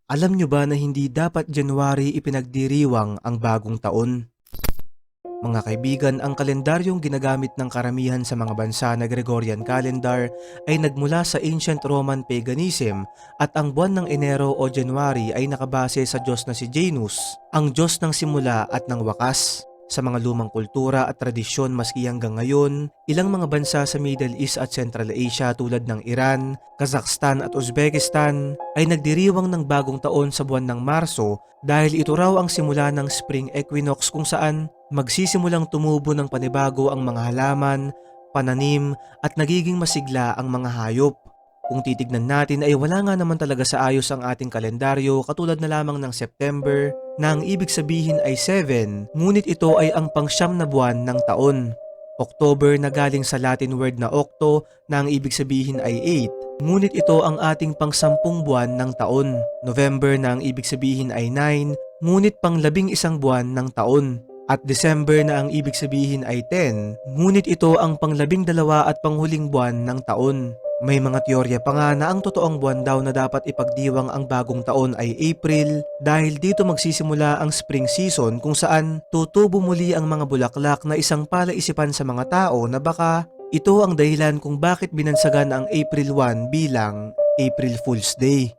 Alam nyo ba na hindi dapat January ipinagdiriwang ang bagong taon? Mga kaibigan, ang kalendaryong ginagamit ng karamihan sa mga bansa na Gregorian calendar ay nagmula sa ancient Roman paganism at ang buwan ng Enero o January ay nakabase sa Diyos na si Janus, ang Diyos ng simula at ng wakas. Sa mga lumang kultura at tradisyon maski hanggang ngayon, ilang mga bansa sa Middle East at Central Asia tulad ng Iran, Kazakhstan at Uzbekistan ay nagdiriwang ng bagong taon sa buwan ng Marso dahil ito raw ang simula ng spring equinox kung saan magsisimulang tumubo ng panibago ang mga halaman, pananim at nagiging masigla ang mga hayop. Kung titignan natin ay wala nga naman talaga sa ayos ang ating kalendaryo katulad na lamang ng September na ang ibig sabihin ay 7, ngunit ito ay ang pangsyam na buwan ng taon. October na galing sa Latin word na octo na ang ibig sabihin ay 8, ngunit ito ang ating pangsampung buwan ng taon. November na ang ibig sabihin ay 9, ngunit pang 11 buwan ng taon. At December na ang ibig sabihin ay 10, ngunit ito ang pang-12 at panghuling buwan ng taon. May mga teorya pa nga na ang totoong buwan daw na dapat ipagdiwang ang bagong taon ay April dahil dito magsisimula ang spring season kung saan tutubo muli ang mga bulaklak na isang palaisipan sa mga tao na baka ito ang dahilan kung bakit binansagan ang April 1 bilang April Fool's Day.